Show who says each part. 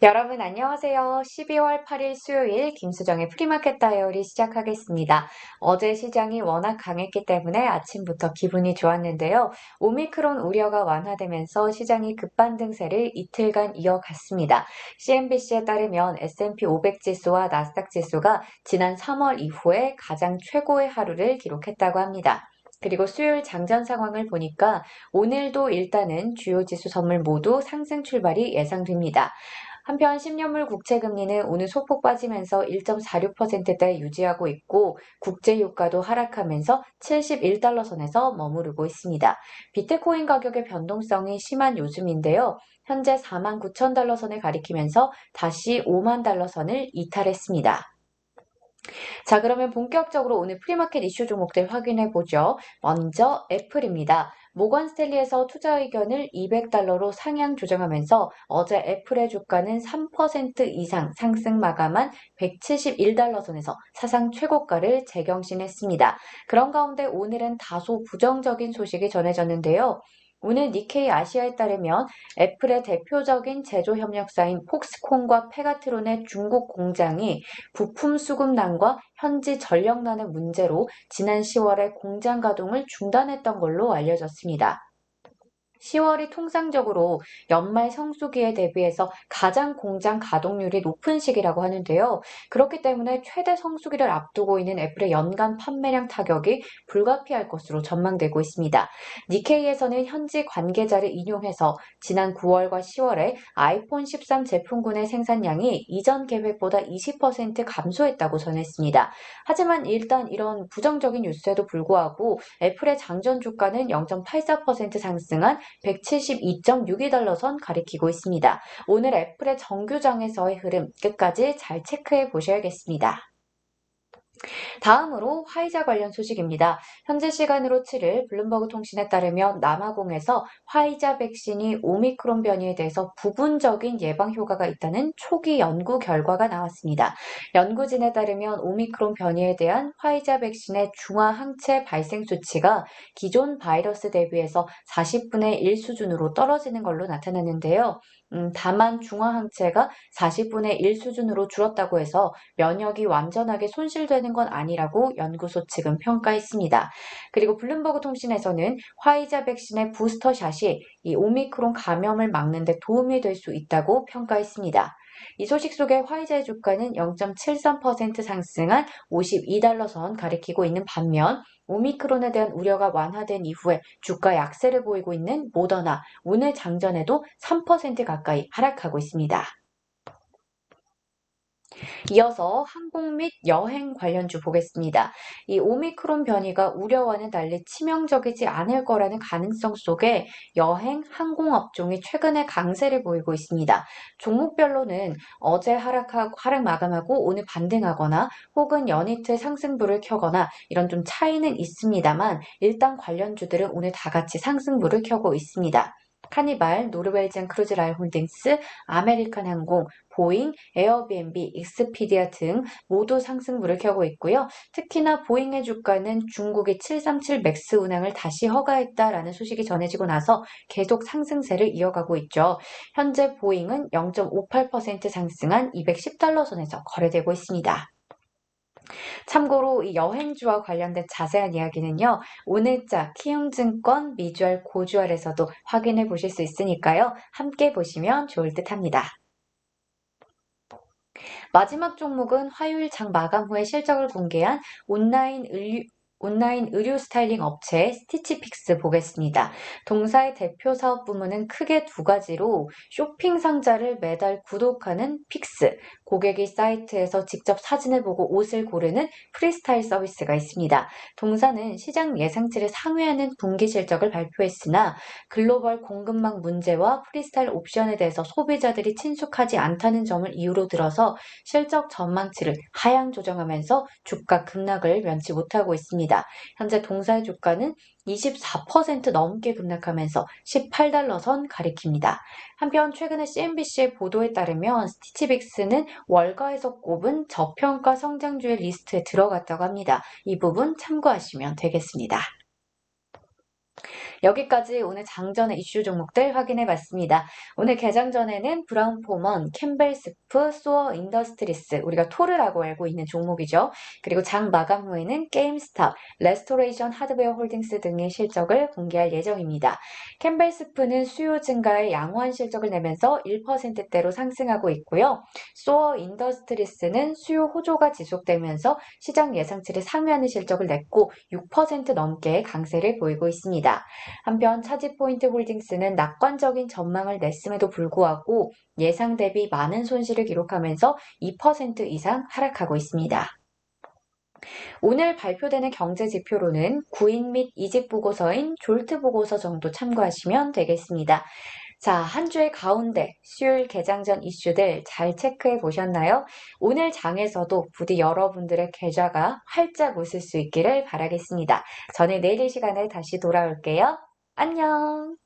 Speaker 1: 여러분 안녕하세요. 12월 8일 수요일 김수정의 프리마켓 다이어리 시작하겠습니다. 어제 시장이 워낙 강했기 때문에 아침부터 기분이 좋았는데요. 오미크론 우려가 완화되면서 시장이 급반등세를 이틀간 이어갔습니다. CNBC에 따르면 S&P 500 지수와 나스닥 지수가 지난 3월 이후에 가장 최고의 하루를 기록했다고 합니다. 그리고 수요일 장전 상황을 보니까 오늘도 일단은 주요 지수 선물 모두 상승 출발이 예상됩니다. 한편 10년물 국채 금리는 오늘 소폭 빠지면서 1.46%대 유지하고 있고 국제 유가도 하락하면서 71달러 선에서 머무르고 있습니다. 비트코인 가격의 변동성이 심한 요즘인데요. 현재 4만 9천 달러 선을 가리키면서 다시 5만 달러 선을 이탈했습니다. 자, 그러면 본격적으로 오늘 프리마켓 이슈 종목들 확인해 보죠. 먼저 애플입니다. 모건 스탠리에서 투자 의견을 200달러로 상향 조정하면서 어제 애플의 주가는 3% 이상 상승 마감한 171달러 선에서 사상 최고가를 재경신했습니다. 그런 가운데 오늘은 다소 부정적인 소식이 전해졌는데요. 오늘 니케이 아시아에 따르면 애플의 대표적인 제조 협력사인 폭스콘과 페가트론의 중국 공장이 부품 수급난과 현지 전력난의 문제로 지난 10월에 공장 가동을 중단했던 걸로 알려졌습니다. 10월이 통상적으로 연말 성수기에 대비해서 가장 공장 가동률이 높은 시기라고 하는데요. 그렇기 때문에 최대 성수기를 앞두고 있는 애플의 연간 판매량 타격이 불가피할 것으로 전망되고 있습니다. 니케이에서는 현지 관계자를 인용해서 지난 9월과 10월에 아이폰 13 제품군의 생산량이 이전 계획보다 20% 감소했다고 전했습니다. 하지만 일단 이런 부정적인 뉴스에도 불구하고 애플의 장전 주가는 0.84% 상승한 172.62달러 선 가리키고 있습니다. 오늘 애플의 정규장에서의 흐름 끝까지 잘 체크해 보셔야겠습니다. 다음으로 화이자 관련 소식입니다. 현재 시간으로 7일 블룸버그 통신에 따르면 남아공에서 화이자 백신이 오미크론 변이에 대해서 부분적인 예방 효과가 있다는 초기 연구 결과가 나왔습니다. 연구진에 따르면 오미크론 변이에 대한 화이자 백신의 중화 항체 발생 수치가 기존 바이러스 대비해서 40분의 1 수준으로 떨어지는 걸로 나타났는데요. 다만 중화 항체가 40분의 1 수준으로 줄었다고 해서 면역이 완전하게 손실되는 건 아니라고 연구소 측은 평가했습니다. 그리고 블룸버그 통신에서는 화이자 백신의 부스터샷이 이 오미크론 감염을 막는 데 도움이 될 수 있다고 평가했습니다. 이 소식 속에 화이자의 주가는 0.73% 상승한 52달러 선 가리키고 있는 반면 오미크론에 대한 우려가 완화된 이후에 주가 약세를 보이고 있는 모더나 오늘 장전에도 3% 가까이 하락하고 있습니다. 이어서 항공 및 여행 관련주 보겠습니다. 이 오미크론 변이가 우려와는 달리 치명적이지 않을 거라는 가능성 속에 여행, 항공 업종이 최근에 강세를 보이고 있습니다. 종목별로는 어제 하락 마감하고 오늘 반등하거나 혹은 연이틀 상승불을 켜거나 이런 좀 차이는 있습니다만 일단 관련주들은 오늘 다 같이 상승불을 켜고 있습니다. 카니발, 노르웨이전 크루즈라인 홀딩스, 아메리칸 항공, 보잉, 에어비앤비, 익스피디아 등 모두 상승불을 켜고 있고요. 특히나 보잉의 주가는 중국의 737 맥스 운항을 다시 허가했다라는 소식이 전해지고 나서 계속 상승세를 이어가고 있죠. 현재 보잉은 0.58% 상승한 210달러 선에서 거래되고 있습니다. 참고로 이 여행주와 관련된 자세한 이야기는요. 오늘자 키움증권 미주알 고주알에서도 확인해 보실 수 있으니까요. 함께 보시면 좋을 듯 합니다. 마지막 종목은 화요일 장 마감 후에 실적을 공개한 온라인 의류 스타일링 업체 스티치픽스 보겠습니다. 동사의 대표 사업 부문은 크게 두 가지로 쇼핑 상자를 매달 구독하는 픽스, 고객이 사이트에서 직접 사진을 보고 옷을 고르는 프리스타일 서비스가 있습니다. 동사는 시장 예상치를 상회하는 분기 실적을 발표했으나 글로벌 공급망 문제와 프리스타일 옵션에 대해서 소비자들이 친숙하지 않다는 점을 이유로 들어서 실적 전망치를 하향 조정하면서 주가 급락을 면치 못하고 있습니다. 현재 동사의 주가는 24% 넘게 급락하면서 18달러 선 가리킵니다. 한편 최근에 CNBC의 보도에 따르면 스티치빅스는 월가에서 꼽은 저평가 성장주의 리스트에 들어갔다고 합니다. 이 부분 참고하시면 되겠습니다. 여기까지 오늘 장전의 이슈 종목들 확인해 봤습니다. 오늘 개장 전에는 브라운 포먼, 캠벨스프, 소어 인더스트리스, 우리가 토르라고 알고 있는 종목이죠. 그리고 장 마감 후에는 게임스탑, 레스토레이션 하드웨어 홀딩스 등의 실적을 공개할 예정입니다. 캠벨스프는 수요 증가에 양호한 실적을 내면서 1%대로 상승하고 있고요. 소어 인더스트리스는 수요 호조가 지속되면서 시장 예상치를 상회하는 실적을 냈고 6% 넘게 강세를 보이고 있습니다. 한편 차지포인트 홀딩스는 낙관적인 전망을 냈음에도 불구하고 예상 대비 많은 손실을 기록하면서 2% 이상 하락하고 있습니다. 오늘 발표되는 경제 지표로는 구인 및 이직 보고서인 졸트 보고서 정도 참고하시면 되겠습니다. 자, 한 주의 가운데 수요일 개장 전 이슈들 잘 체크해 보셨나요? 오늘 장에서도 부디 여러분들의 계좌가 활짝 웃을 수 있기를 바라겠습니다. 저는 내일 이 시간에 다시 돌아올게요. 안녕!